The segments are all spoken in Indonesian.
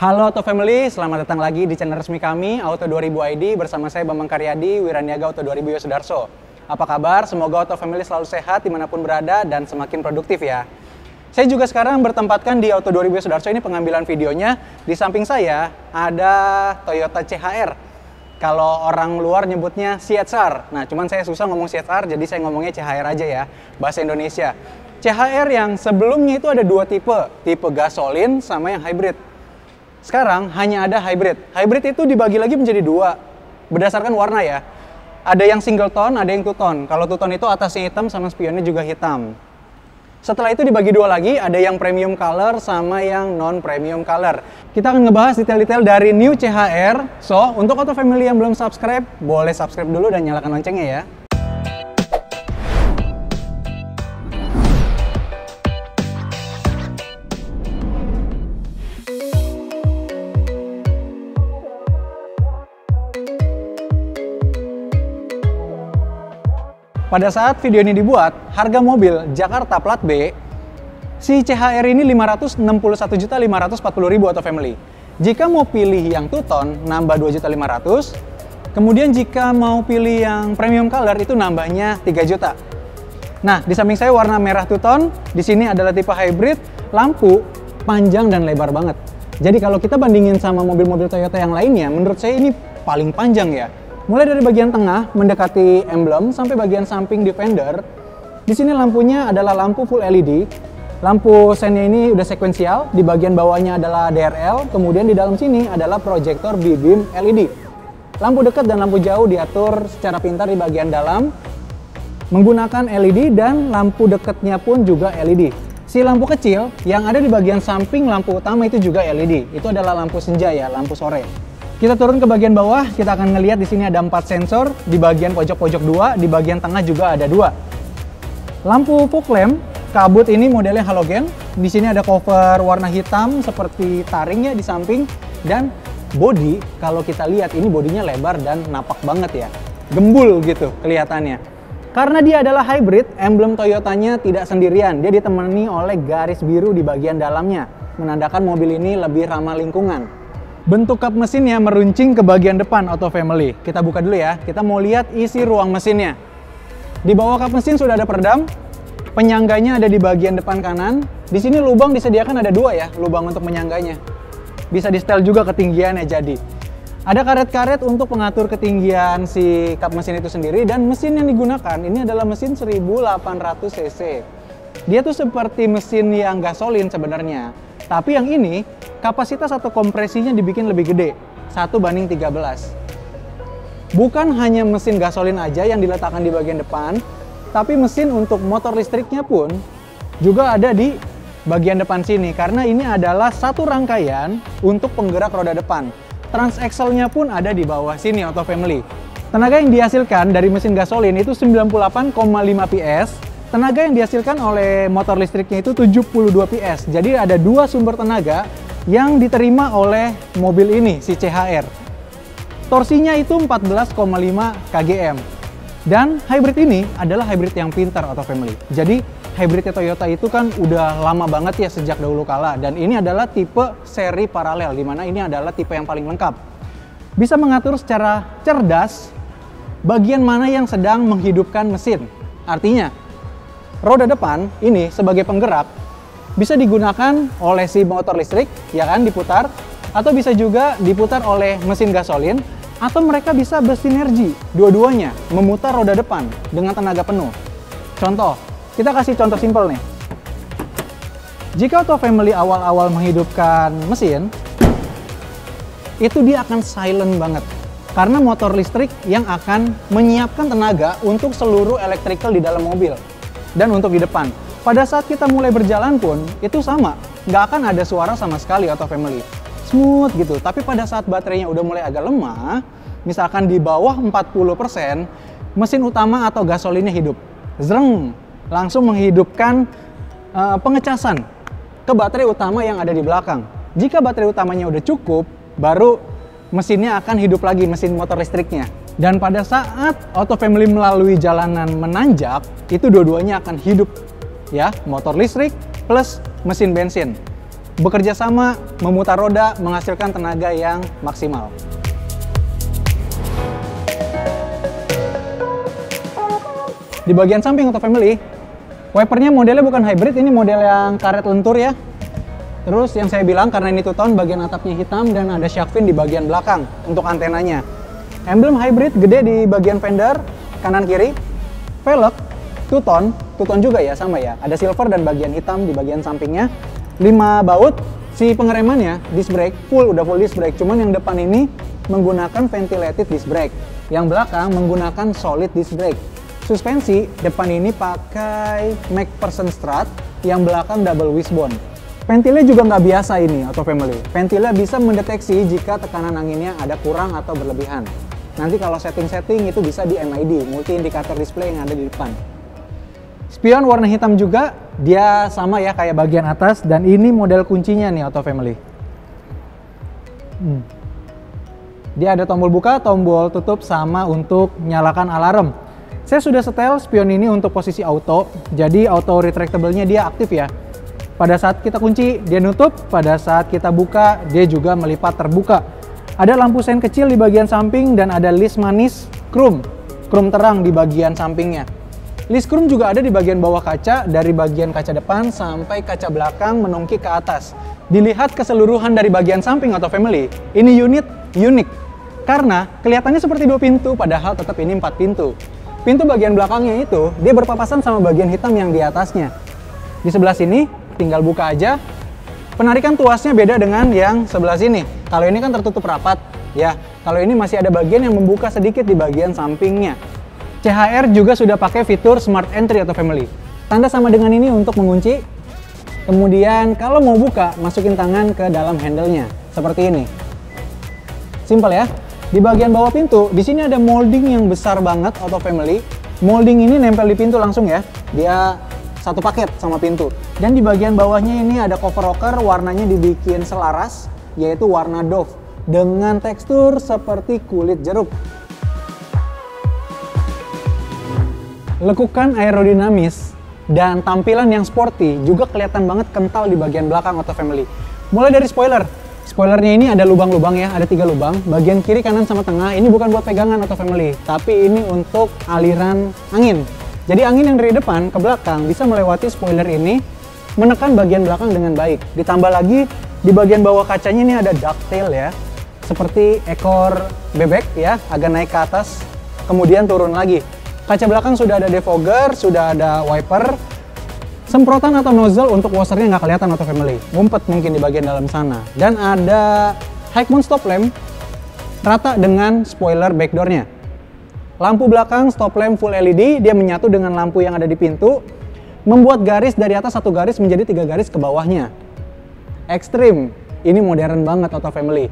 Halo Auto Family, selamat datang lagi di channel resmi kami Auto 2000 ID bersama saya Bambang Karyadi, Wiraniaga Auto 2000 Yosudarso. Apa kabar? Semoga Auto Family selalu sehat dimanapun berada dan semakin produktif ya. Saya juga sekarang bertempatkan di Auto 2000 Yosudarso, ini pengambilan videonya. Di samping saya ada Toyota CHR. Kalau orang luar nyebutnya CHR. Nah, cuman saya susah ngomong CHR, jadi saya ngomongnya CHR aja ya, bahasa Indonesia. CHR yang sebelumnya itu ada dua tipe gasolin sama yang hybrid. Sekarang hanya ada hybrid. Hybrid itu dibagi lagi menjadi dua, berdasarkan warna ya. Ada yang single tone, ada yang two tone. Kalau two tone itu atasnya hitam sama spionnya juga hitam. Setelah itu dibagi dua lagi, ada yang premium color sama yang non premium color. Kita akan ngebahas detail-detail dari new CHR. So, untuk Auto Family yang belum subscribe, boleh subscribe dulu dan nyalakan loncengnya ya. Pada saat video ini dibuat, harga mobil Jakarta plat B, si CHR ini 561.540.000 Auto Family. Jika mau pilih yang two tone, nambah 2.500.000. Kemudian jika mau pilih yang premium color, itu nambahnya 3 juta. Nah, di samping saya warna merah two tone, di sini adalah tipe hybrid, lampu panjang dan lebar banget. Jadi kalau kita bandingin sama mobil-mobil Toyota yang lainnya, menurut saya ini paling panjang ya. Mulai dari bagian tengah mendekati emblem sampai bagian samping di fender. Di sini lampunya adalah lampu full LED. Lampu sennya ini udah sekuensial. Di bagian bawahnya adalah DRL. Kemudian di dalam sini adalah proyektor B-beam LED. Lampu dekat dan lampu jauh diatur secara pintar di bagian dalam menggunakan LED, dan lampu dekatnya pun juga LED. Si lampu kecil yang ada di bagian samping lampu utama itu juga LED. Itu adalah lampu senja ya, lampu sore. Kita turun ke bagian bawah, kita akan ngelihat di sini ada 4 sensor, di bagian pojok-pojok 2, di bagian tengah juga ada 2. Lampu fog lamp, kabut ini modelnya halogen. Di sini ada cover warna hitam seperti taringnya di samping, dan bodi kalau kita lihat ini bodinya lebar dan napak banget ya. Gembul gitu kelihatannya. Karena dia adalah hybrid, emblem Toyotanya tidak sendirian, dia ditemani oleh garis biru di bagian dalamnya, menandakan mobil ini lebih ramah lingkungan. Bentuk kap mesinnya meruncing ke bagian depan Auto Family. Kita buka dulu ya, kita mau lihat isi ruang mesinnya. Di bawah kap mesin sudah ada peredam, penyangganya ada di bagian depan kanan. Di sini lubang disediakan ada 2 ya, lubang untuk menyangganya. Bisa di setel juga ketinggiannya jadi. Ada karet-karet untuk pengatur ketinggian si kap mesin itu sendiri, dan mesin yang digunakan ini adalah mesin 1800 cc. Dia tuh seperti mesin yang gasolin sebenarnya. Tapi yang ini, kapasitas atau kompresinya dibikin lebih gede, 1:13. Bukan hanya mesin gasolin aja yang diletakkan di bagian depan, tapi mesin untuk motor listriknya pun juga ada di bagian depan sini, karena ini adalah satu rangkaian untuk penggerak roda depan. Transaxle-nya pun ada di bawah sini Auto Family. Tenaga yang dihasilkan dari mesin gasolin itu 98,5 PS. Tenaga yang dihasilkan oleh motor listriknya itu 72 PS. Jadi ada 2 sumber tenaga yang diterima oleh mobil ini, si CHR. Torsinya itu 14,5 kgm. Dan hybrid ini adalah hybrid yang pintar Auto Family. Jadi hybridnya Toyota itu kan udah lama banget ya, sejak dahulu kala. Dan ini adalah tipe seri paralel, dimana ini adalah tipe yang paling lengkap. Bisa mengatur secara cerdas bagian mana yang sedang menghidupkan mesin. Artinya, roda depan ini sebagai penggerak bisa digunakan oleh si motor listrik, ya kan, diputar, atau bisa juga diputar oleh mesin gasolin, atau mereka bisa bersinergi dua-duanya memutar roda depan dengan tenaga penuh. Contoh, kita kasih contoh simpel nih. Jika Auto Family awal-awal menghidupkan mesin, itu dia akan silent banget, karena motor listrik yang akan menyiapkan tenaga untuk seluruh elektrikal di dalam mobil. Dan untuk di depan, pada saat kita mulai berjalan pun itu sama, nggak akan ada suara sama sekali Auto Family, smooth gitu. Tapi pada saat baterainya udah mulai agak lemah, misalkan di bawah 40%, mesin utama atau gasolinnya hidup, zreng, langsung menghidupkan pengecasan ke baterai utama yang ada di belakang. Jika baterai utamanya udah cukup, baru mesinnya akan hidup lagi, mesin motor listriknya. Dan pada saat Auto Family melalui jalanan menanjak, itu dua-duanya akan hidup ya, motor listrik plus mesin bensin. bekerja sama, memutar roda, menghasilkan tenaga yang maksimal. Di bagian samping Auto Family, wipernya modelnya bukan hybrid, ini model yang karet lentur ya. Terus yang saya bilang karena ini two-tone, bagian atapnya hitam dan ada shark fin di bagian belakang untuk antenanya. Emblem hybrid gede di bagian fender, kanan kiri. Velg, two-tone juga ya, sama ya. Ada silver dan bagian hitam di bagian sampingnya. 5 baut, si pengeremannya disc brake, udah full disc brake. Cuman yang depan ini menggunakan ventilated disc brake. Yang belakang menggunakan solid disc brake. Suspensi, depan ini pakai MacPherson strut, yang belakang double wishbone. Ventilnya juga nggak biasa ini Auto Family. Ventilnya bisa mendeteksi jika tekanan anginnya ada kurang atau berlebihan. Nanti kalau setting-setting itu bisa di MID, multi indikator display yang ada di depan. Spion warna hitam juga, dia sama ya kayak bagian atas, dan ini model kuncinya nih Auto Family. Dia ada tombol buka, tombol tutup, sama untuk nyalakan alarm. Saya sudah setel spion ini untuk posisi auto, jadi auto retractable-nya dia aktif ya. Pada saat kita kunci, dia nutup. Pada saat kita buka, dia juga melipat terbuka. Ada lampu sein kecil di bagian samping dan ada list manis chrome terang di bagian sampingnya. List chrome juga ada di bagian bawah kaca, dari bagian kaca depan sampai kaca belakang menungkik ke atas. Dilihat keseluruhan dari bagian samping Auto Family, ini unit unik. Karena kelihatannya seperti 2 pintu, padahal tetap ini 4 pintu. Pintu bagian belakangnya itu, dia berpapasan sama bagian hitam yang di atasnya. Di sebelah sini, tinggal buka aja. Penarikan tuasnya beda dengan yang sebelah sini. Kalau ini kan tertutup rapat, ya. Kalau ini masih ada bagian yang membuka sedikit di bagian sampingnya. CHR juga sudah pakai fitur Smart Entry Auto Family. Tanda sama dengan ini untuk mengunci. Kemudian kalau mau buka, masukin tangan ke dalam handle-nya. Seperti ini. Simpel ya. Di bagian bawah pintu, di sini ada molding yang besar banget Auto Family. Molding ini nempel di pintu langsung ya. Dia satu paket sama pintu. Dan di bagian bawahnya ini ada cover rocker, warnanya dibikin selaras, yaitu warna Dove dengan tekstur seperti kulit jeruk. Lekukan aerodinamis dan tampilan yang sporty juga kelihatan banget kental di bagian belakang Auto Family. Mulai dari spoiler. Spoilernya ini ada lubang-lubang ya, ada 3 lubang. Bagian kiri, kanan, sama tengah ini bukan buat pegangan Auto Family, tapi ini untuk aliran angin. Jadi angin yang dari depan ke belakang bisa melewati spoiler ini, menekan bagian belakang dengan baik. Ditambah lagi di bagian bawah kacanya ini ada ducktail ya, seperti ekor bebek ya, agak naik ke atas, kemudian turun lagi. Kaca belakang sudah ada defogger, sudah ada wiper. Semprotan atau nozzle untuk washernya nggak kelihatan Auto Family, ngumpet mungkin di bagian dalam sana. Dan ada high mount stop lamp rata dengan spoiler backdoornya. Lampu belakang stop lamp full LED, dia menyatu dengan lampu yang ada di pintu, membuat garis dari atas 1 garis menjadi 3 garis ke bawahnya. Ekstrim, ini modern banget Auto Family.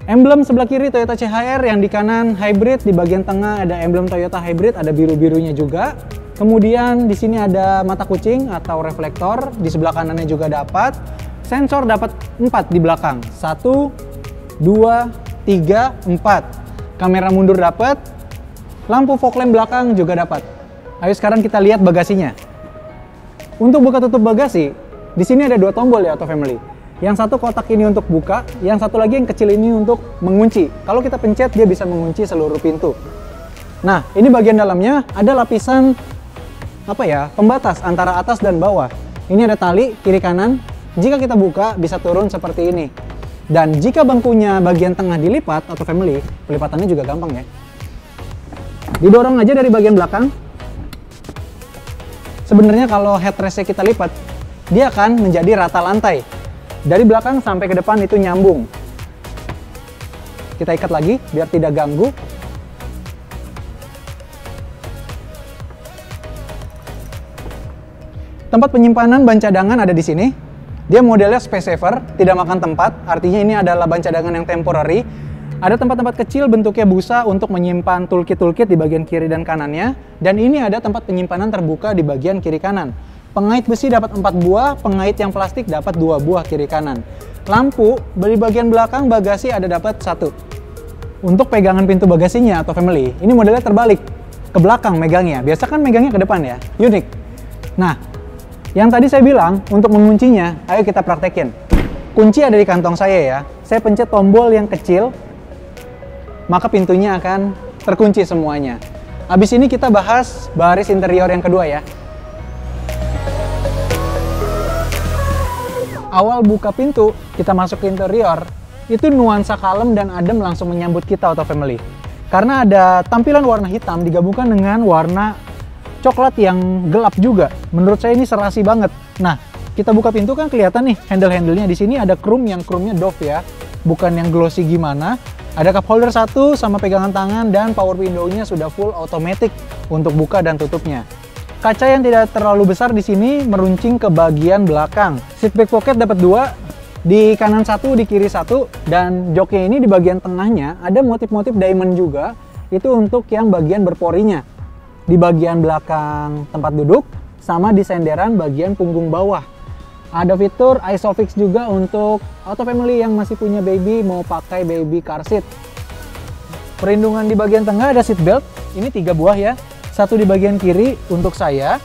Emblem sebelah kiri Toyota CHR, yang di kanan hybrid, di bagian tengah ada emblem Toyota hybrid, ada biru-birunya juga. Kemudian di sini ada mata kucing atau reflektor, di sebelah kanannya juga dapat. Sensor dapat 4 di belakang. 1, 2, 3, 4. Kamera mundur dapat. Lampu fog lamp belakang juga dapat. Ayo sekarang kita lihat bagasinya. Untuk buka tutup bagasi, di sini ada 2 tombol ya Auto Family. Yang satu kotak ini untuk buka, yang satu lagi yang kecil ini untuk mengunci. Kalau kita pencet, dia bisa mengunci seluruh pintu. Nah, ini bagian dalamnya ada lapisan pembatas antara atas dan bawah. Ini ada tali kiri kanan. Jika kita buka, bisa turun seperti ini. Dan jika bangkunya bagian tengah dilipat Auto Family, pelipatannya juga gampang ya. Didorong aja dari bagian belakang. Sebenarnya kalau headrestnya kita lipat, dia akan menjadi rata lantai. Dari belakang sampai ke depan itu nyambung. Kita ikat lagi biar tidak ganggu. Tempat penyimpanan ban cadangan ada di sini. Dia modelnya space saver, tidak makan tempat. Artinya ini adalah ban cadangan yang temporary. Ada tempat-tempat kecil bentuknya busa untuk menyimpan toolkit-toolkit di bagian kiri dan kanannya. Dan ini ada tempat penyimpanan terbuka di bagian kiri kanan. Pengait besi dapat 4 buah, pengait yang plastik dapat 2 buah kiri kanan. Lampu di bagian belakang bagasi ada dapat 1. Untuk pegangan pintu bagasinya Auto Family, ini modelnya terbalik. Ke belakang megangnya, biasa kan megangnya ke depan ya, unik. Nah, yang tadi saya bilang untuk menguncinya, ayo kita praktekin. Kunci ada di kantong saya ya. Saya pencet tombol yang kecil, maka pintunya akan terkunci semuanya. Habis ini kita bahas baris interior yang kedua ya. Awal buka pintu, kita masuk ke interior, itu nuansa kalem dan adem langsung menyambut kita Auto Family. Karena ada tampilan warna hitam digabungkan dengan warna coklat yang gelap juga. Menurut saya ini serasi banget. Nah, kita buka pintu kan kelihatan nih handle-handlenya. Di sini ada chrome yang chrome-nya doff ya, bukan yang glossy gimana. Ada cup holder satu sama pegangan tangan dan power window-nya sudah full automatic untuk buka dan tutupnya. Kaca yang tidak terlalu besar di sini meruncing ke bagian belakang. Seat back pocket dapat 2, di kanan 1, di kiri 1, dan joknya ini di bagian tengahnya ada motif-motif diamond juga. Itu untuk yang bagian berporinya. Di bagian belakang tempat duduk sama di senderan bagian punggung bawah. Ada fitur Isofix juga untuk Auto Family yang masih punya baby mau pakai baby car seat. Perlindungan di bagian tengah ada seat belt. Ini 3 buah ya. Satu di bagian kiri untuk saya,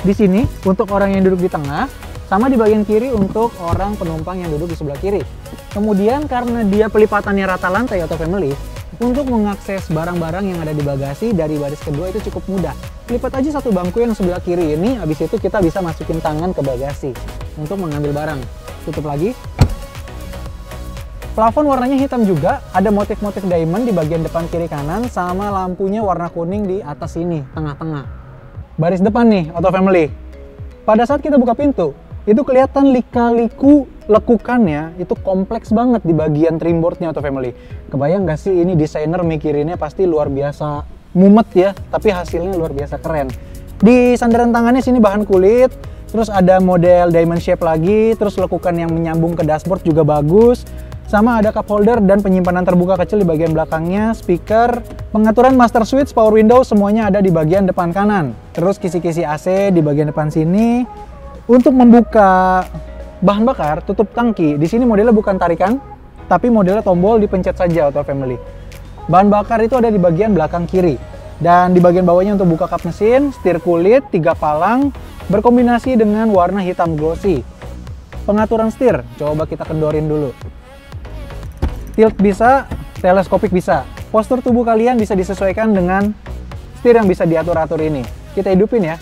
di sini untuk orang yang duduk di tengah, sama di bagian kiri untuk orang penumpang yang duduk di sebelah kiri. Kemudian karena dia pelipatannya rata lantai Auto Family, untuk mengakses barang-barang yang ada di bagasi dari baris kedua itu cukup mudah. Lipat aja satu bangku yang sebelah kiri ini, habis itu kita bisa masukin tangan ke bagasi untuk mengambil barang. Tutup lagi. Plafon warnanya hitam juga, ada motif-motif diamond di bagian depan kiri kanan, sama lampunya warna kuning di atas sini, tengah-tengah. Baris depan nih, Auto Family. Pada saat kita buka pintu, itu kelihatan lika-liku lekukannya, itu kompleks banget di bagian trimboardnya Auto Family. Kebayang gak sih ini desainer mikirinnya pasti luar biasa mumet ya, tapi hasilnya luar biasa keren. Di sandaran tangannya sini bahan kulit, terus ada model diamond shape lagi, terus lekukan yang menyambung ke dashboard juga bagus. Sama ada cup holder dan penyimpanan terbuka kecil di bagian belakangnya, speaker, pengaturan master switch, power window semuanya ada di bagian depan kanan. Terus kisi-kisi AC di bagian depan sini. Untuk membuka bahan bakar, tutup tangki, di sini modelnya bukan tarikan, tapi modelnya tombol dipencet saja Auto Family. Bahan bakar itu ada di bagian belakang kiri. Dan di bagian bawahnya untuk buka kap mesin, setir kulit, 3 palang, berkombinasi dengan warna hitam glossy. Pengaturan setir, coba kita kendorin dulu. Tilt bisa, teleskopik bisa. Postur tubuh kalian bisa disesuaikan dengan setir yang bisa diatur-atur ini. Kita hidupin ya.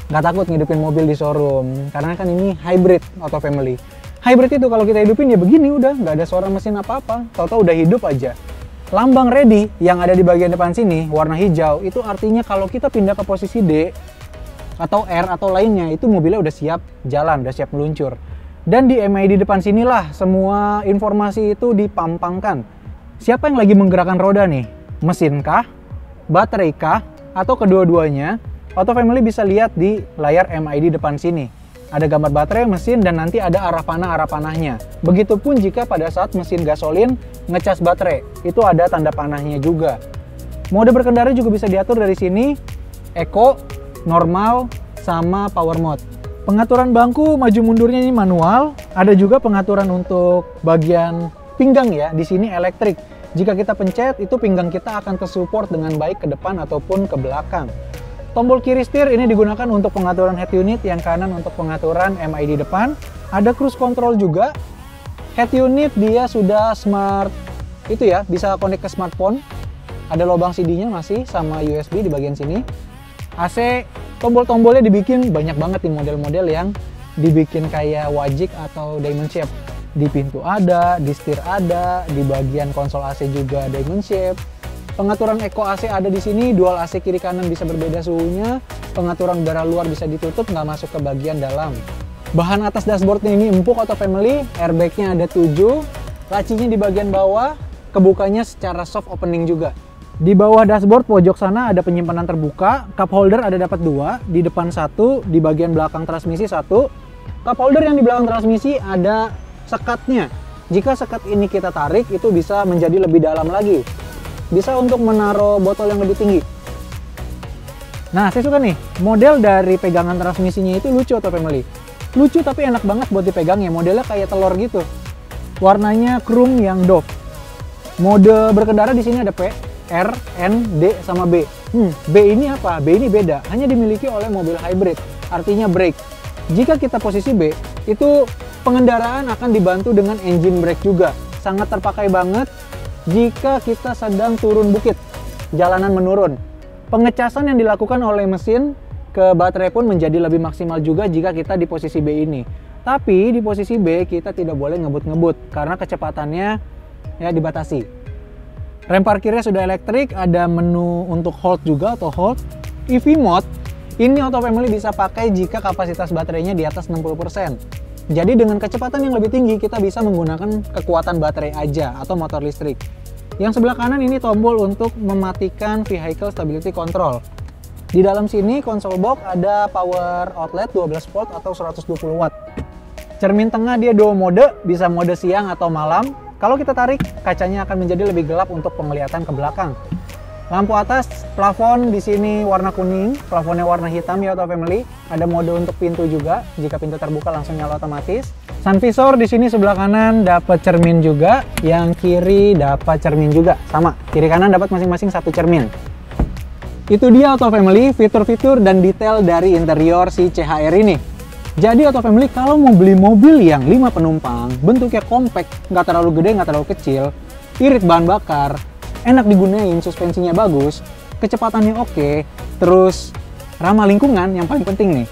Nggak takut ngidupin mobil di showroom, karena kan ini hybrid Auto Family. Hybrid itu kalau kita hidupin ya begini udah, nggak ada suara mesin apa-apa. Tahu-tahu udah hidup aja. Lambang ready yang ada di bagian depan sini, warna hijau, itu artinya kalau kita pindah ke posisi D, atau R, atau lainnya, itu mobilnya udah siap jalan, udah siap meluncur. Dan di MID depan sinilah semua informasi itu dipampangkan. Siapa yang lagi menggerakkan roda nih? Mesin kah? Baterai kah? Atau kedua-duanya? Auto Family bisa lihat di layar MID depan sini. Ada gambar baterai, mesin, dan nanti ada arah panahnya. Begitupun jika pada saat mesin gasolin ngecas baterai, itu ada tanda panahnya juga. Mode berkendara juga bisa diatur dari sini, Eco, Normal, sama Power Mode. Pengaturan bangku maju mundurnya ini manual, ada juga pengaturan untuk bagian pinggang ya, di sini elektrik. Jika kita pencet, itu pinggang kita akan tersupport dengan baik ke depan ataupun ke belakang. Tombol kiri setir ini digunakan untuk pengaturan head unit, yang kanan untuk pengaturan MID depan. Ada cruise control juga. Head unit dia sudah smart, itu ya, bisa connect ke smartphone. Ada lubang CD-nya masih sama USB di bagian sini. AC, tombol-tombolnya dibikin banyak banget nih model-model yang dibikin kayak wajik atau diamond shape. Di pintu ada, di setir ada, di bagian konsol AC juga diamond shape. Pengaturan Eco AC ada di sini, dual AC kiri kanan bisa berbeda suhunya. Pengaturan udara luar bisa ditutup, nggak masuk ke bagian dalam. Bahan atas dashboardnya ini empuk Auto Family, airbagnya ada 7, lacinya di bagian bawah, kebukanya secara soft opening juga. Di bawah dashboard pojok sana ada penyimpanan terbuka, cup holder ada dapat 2, di depan 1, di bagian belakang transmisi 1. Cup holder yang di belakang transmisi ada sekatnya. Jika sekat ini kita tarik, itu bisa menjadi lebih dalam lagi. Bisa untuk menaruh botol yang lebih tinggi. Nah, saya suka nih, model dari pegangan transmisinya itu lucu Auto Family. Lucu tapi enak banget buat dipegangnya, modelnya kayak telur gitu. Warnanya chrome yang doff. Mode berkendara di sini ada P, R, N, D, sama B. B ini apa? B ini beda, hanya dimiliki oleh mobil hybrid, artinya brake. Jika kita posisi B, itu Pengendaraan akan dibantu dengan engine brake juga. Sangat terpakai banget jika kita sedang turun bukit, jalanan menurun. Pengecasan yang dilakukan oleh mesin ke baterai pun menjadi lebih maksimal juga jika kita di posisi B ini. Tapi di posisi B kita tidak boleh ngebut-ngebut karena kecepatannya ya dibatasi. Rem parkirnya sudah elektrik, ada menu untuk hold juga atau hold. EV mode ini Auto Family bisa pakai jika kapasitas baterainya di atas 60%. Jadi dengan kecepatan yang lebih tinggi kita bisa menggunakan kekuatan baterai aja atau motor listrik. Yang sebelah kanan ini tombol untuk mematikan vehicle stability control. Di dalam sini console box ada power outlet 12 volt atau 120 watt. Cermin tengah dia dual mode, bisa mode siang atau malam. Kalau kita tarik, kacanya akan menjadi lebih gelap untuk penglihatan ke belakang. Lampu atas, plafon di sini warna kuning, plafonnya warna hitam ya Auto Family. Ada mode untuk pintu juga, jika pintu terbuka langsung nyala otomatis. Sun visor di sini sebelah kanan dapat cermin juga, yang kiri dapat cermin juga, sama. Kiri kanan dapat masing-masing satu cermin. Itu dia Auto Family, fitur-fitur dan detail dari interior si CHR ini. Jadi Auto Family kalau mau beli mobil yang 5 penumpang, bentuknya compact, nggak terlalu gede, nggak terlalu kecil, irit bahan bakar, enak digunain, suspensinya bagus, kecepatannya oke, terus ramah lingkungan yang paling penting nih.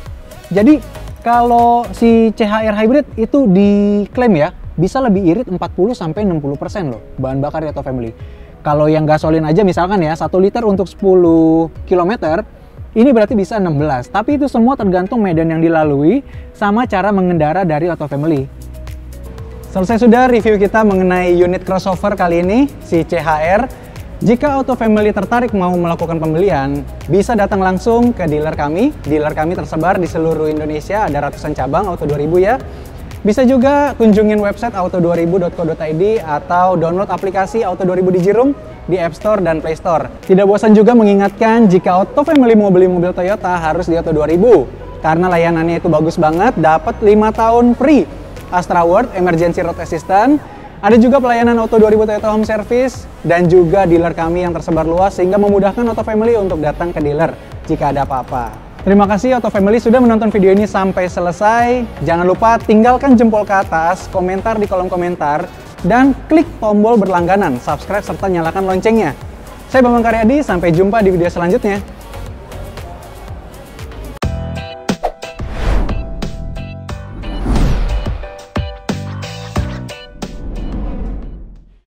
Jadi kalau si CHR Hybrid itu diklaim ya, bisa lebih irit 40-60% loh bahan bakar Auto Family. Kalau yang gasolin aja misalkan ya, 1 liter untuk 10 km, ini berarti bisa 16, tapi itu semua tergantung medan yang dilalui sama cara mengendara dari Auto Family. Selesai sudah review kita mengenai unit crossover kali ini, si CHR. Jika Auto Family tertarik mau melakukan pembelian, bisa datang langsung ke dealer kami. Dealer kami tersebar di seluruh Indonesia, ada ratusan cabang Auto 2000 ya. Bisa juga kunjungin website auto2000.co.id atau download aplikasi Auto 2000 di Jirum di App Store dan Play Store. Tidak bosan juga mengingatkan jika Auto Family mau beli mobil Toyota harus di Auto 2000 karena layanannya itu bagus banget, dapat 5 tahun free Astra World Emergency Road Assistant. Ada juga pelayanan Auto 2000 Toyota Home Service dan juga dealer kami yang tersebar luas sehingga memudahkan Auto Family untuk datang ke dealer jika ada apa-apa. Terima kasih Auto Family sudah menonton video ini sampai selesai. Jangan lupa tinggalkan jempol ke atas, komentar di kolom komentar, dan klik tombol berlangganan, subscribe serta nyalakan loncengnya. Saya Bambang Karyadi, sampai jumpa di video selanjutnya.